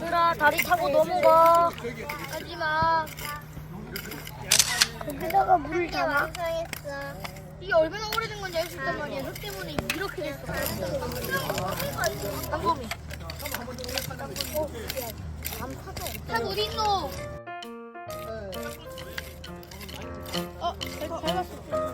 얘들아 다리 타고 넘어가. 하지마. 여기다가 물을 이게 담아. 완성했어. 이게 얼마나 오래된 건지 알 수 있단 말이야. 너 때문에 이렇게 됐어. 땅거미. 산 어디 있노? 잘 봤어.